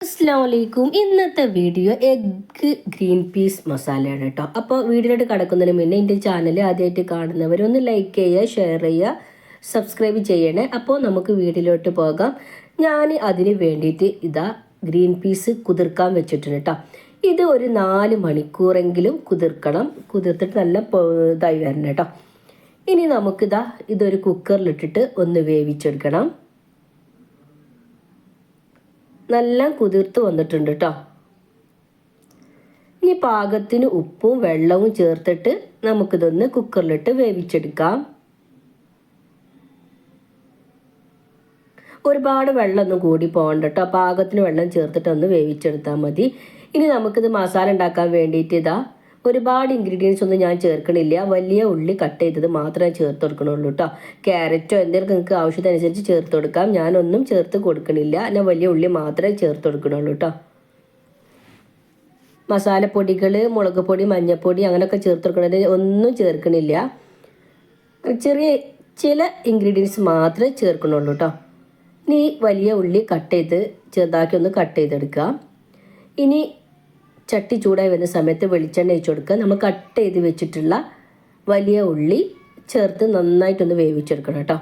അസ്സലാമലൈക്കും. ഇന്നത്തെ video egg green peas മസാലയാണ് കേട്ടോ. അപ്പോൾ വീഡിയോയിലോട്ട് കടക്കുന്നതിന് മുന്നേ എൻ്റെ ചാനൽ ആദ്യമായിട്ട് കാണുന്നവരൊന്ന് ലൈക്ക് ചെയ്യുക, ഷെയർ ചെയ്യുക, സബ്സ്ക്രൈബ് ചെയ്യണേ. അപ്പോൾ നമുക്ക് വീഡിയോയിലോട്ട് പോകാം. ഞാൻ അതിന് വേണ്ടിയിട്ട് ഇതാ ഗ്രീൻ പീസ് കുതിർക്കാൻ വെച്ചിട്ടുണ്ട് കേട്ടോ. ഇത് ഒരു 4 മണിക്കൂറെങ്കിലും കുതിർക്കണം. കുതിർത്തിട്ട് നല്ല ഇതായി വരണം കേട്ടോ. ഇനി നമുക്കിതാ ഇതൊരു കുക്കറിലിട്ടിട്ട് ഒന്ന് വേവിച്ചെടുക്കണം. നല്ല കുതിർത്ത് വന്നിട്ടുണ്ട് കേട്ടോ. ഇനി പാകത്തിന് ഉപ്പും വെള്ളവും ചേർത്തിട്ട് നമുക്കിതൊന്ന് കുക്കറിലിട്ട് വേവിച്ചെടുക്കാം. ഒരുപാട് വെള്ളമൊന്നും കൂടി പോകണ്ട കേട്ടോ. പാകത്തിന് വെള്ളം ചേർത്തിട്ട് ഒന്ന് വേവിച്ചെടുത്താൽ മതി. ഇനി നമുക്കിത് മസാല ഉണ്ടാക്കാൻ വേണ്ടിയിട്ട് ഇതാ ഒരുപാട് ഇൻഗ്രീഡിയൻസ് ഒന്നും ഞാൻ ചേർക്കണില്ല. വലിയ ഉള്ളി കട്ട് ചെയ്തത് മാത്രമേ ചേർത്ത് കൊടുക്കണുള്ളൂ കേട്ടോ. ക്യാരറ്റോ എന്തെങ്കിലും നിങ്ങൾക്ക് ആവശ്യത്തിനനുസരിച്ച് ചേർത്ത് കൊടുക്കാം. ഞാനൊന്നും ചേർത്ത് കൊടുക്കണില്ല. ഞാൻ വലിയ ഉള്ളി മാത്രമേ ചേർത്ത് കൊടുക്കണുള്ളൂ കേട്ടോ. മസാലപ്പൊടികൾ, മുളക് പൊടി, മഞ്ഞൾപ്പൊടി അങ്ങനെയൊക്കെ ചേർത്ത് കൊടുക്കണത് ഒന്നും ചേർക്കണില്ല. ചെറിയ ചില ഇൻഗ്രീഡിയൻസ് മാത്രമേ ചേർക്കണുള്ളൂ കേട്ടോ. ഇനി വലിയ ഉള്ളി ചെറുതാക്കി ഒന്ന് കട്ട് ചെയ്തെടുക്കാം. ഇനി ചട്ടി ചൂടായി വരുന്ന സമയത്ത് വെളിച്ചെണ്ണ ഒഴിച്ച് കൊടുക്കുക. നമ്മൾ കട്ട് ചെയ്ത് വെച്ചിട്ടുള്ള വലിയ ഉള്ളി ചേർത്ത് നന്നായിട്ടൊന്ന് വേവിച്ചെടുക്കണം കേട്ടോ.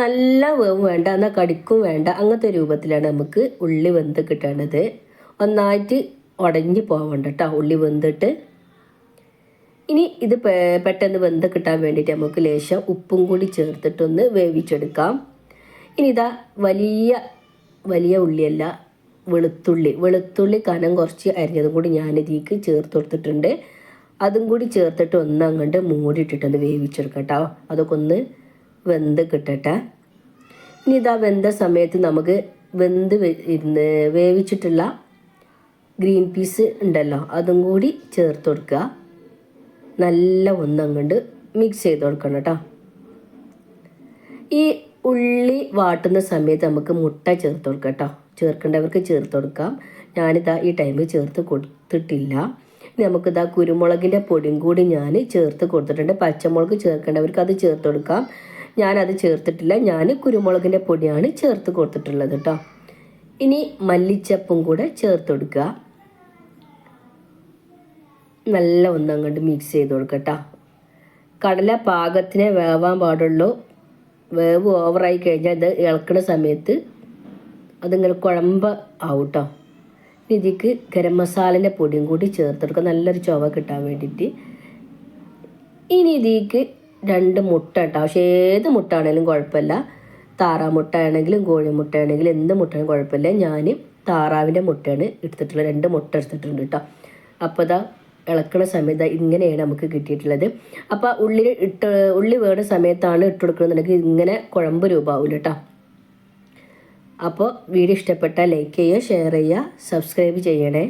നല്ല വേവും വേണ്ട, എന്നാൽ കടിക്കും വേണ്ട, അങ്ങനത്തെ രൂപത്തിലാണ് നമുക്ക് ഉള്ളി വെന്ത് കിട്ടേണ്ടത്. ഒന്നായിട്ട് ഉടഞ്ഞ് പോകണ്ട കേട്ടോ ഉള്ളി വെന്തിട്ട്. ഇനി ഇത് പെട്ടെന്ന് വെന്ത് കിട്ടാൻ വേണ്ടിയിട്ട് നമുക്ക് ലേശം ഉപ്പും കൂടി ചേർത്തിട്ടൊന്ന് വേവിച്ചെടുക്കാം. ഇനി ഇതാ വലിയ ഉള്ളിയല്ല, വെളുത്തുള്ളി കനം കുറച്ച് അരിഞ്ഞതും കൂടി ഞാനിതിലേക്ക് ചേർത്ത് കൊടുത്തിട്ടുണ്ട്. അതും കൂടി ചേർത്തിട്ട് ഒന്ന് അങ്ങോട്ട് മൂടിയിട്ടിട്ടൊന്ന് വേവിച്ചെടുക്കാം കേട്ടോ. അതൊക്കെ ഒന്ന് വെന്ത് കിട്ടട്ടെ. ഇനി ഇതാ വെന്ത സമയത്ത് നമുക്ക് വേവിച്ചിട്ടുള്ള ഗ്രീൻ പീസ് ഉണ്ടല്ലോ അതും കൂടി ചേർത്ത് കൊടുക്കുക. നല്ല ഒന്നങ്ങോട്ട് മിക്സ് ചെയ്ത് കൊടുക്കണം കേട്ടോ. ഈ ഉള്ളി വാട്ടുന്ന സമയത്ത് നമുക്ക് മുട്ട ചേർത്ത് കൊടുക്കാം കേട്ടോ. ചേർക്കേണ്ടവർക്ക് ചേർത്ത് കൊടുക്കാം. ഞാനിതാ ഈ ടൈമിൽ ചേർത്ത് കൊടുത്തിട്ടില്ല. നമുക്കിതാ കുരുമുളകിൻ്റെ പൊടിയും കൂടി ഞാൻ ചേർത്ത് കൊടുത്തിട്ടുണ്ട്. പച്ചമുളക് ചേർക്കേണ്ടവർക്ക് അത് ചേർത്ത് കൊടുക്കാം. ഞാനത് ചേർത്തിട്ടില്ല. ഞാൻ കുരുമുളകിൻ്റെ പൊടിയാണ് ചേർത്ത് കൊടുത്തിട്ടുള്ളത് കേട്ടോ. ഇനി മല്ലിച്ചപ്പും കൂടെ ചേർത്ത് കൊടുക്കുക. നല്ല ഒന്നങ്ങോട്ട് മിക്സ് ചെയ്ത് കൊടുക്കുക കേട്ടോ. കടല പാകത്തിനെ വേവാൻ പാടുള്ളൂ. വേവ് ഓവറായി കഴിഞ്ഞാൽ ഇത് ഇളക്കുന്ന സമയത്ത് അതിങ്ങനെ കുഴമ്പ് ആവും കേട്ടോ. ഇതിക്ക് ഗരം മസാലേൻ്റെ പൊടിയും കൂടി ചേർത്തെടുക്കുക, നല്ലൊരു ചുവ കിട്ടാൻ വേണ്ടിയിട്ട്. ഇനി ഇതിക്ക് 2 മുട്ട കേട്ടോ. പക്ഷേ ഏത് മുട്ട ആണെങ്കിലും കുഴപ്പമില്ല. താറാമുട്ട ആണെങ്കിലും കോഴിമുട്ട ആണെങ്കിലും എന്ത് മുട്ടയും കുഴപ്പമില്ല. ഞാൻ താറാവിൻ്റെ മുട്ടയാണ് എടുത്തിട്ടുള്ളത്. 2 മുട്ട എടുത്തിട്ടുണ്ട് കേട്ടോ. അപ്പോൾ ഇതാ ഇളക്കണ സമയത്ത് ഇങ്ങനെയാണ് നമുക്ക് കിട്ടിയിട്ടുള്ളത്. അപ്പോൾ ഉള്ളി വേണ്ട സമയത്താണ് ഇട്ട് കൊടുക്കണമെന്നുണ്ടെങ്കിൽ ഇങ്ങനെ കുഴമ്പ് രൂപമാവില്ല കേട്ടോ. അപ്പോൾ വീഡിയോ ഇഷ്ടപ്പെട്ടാൽ ലൈക്ക് ചെയ്യുക, ഷെയർ ചെയ്യുക, സബ്സ്ക്രൈബ് ചെയ്യണേ.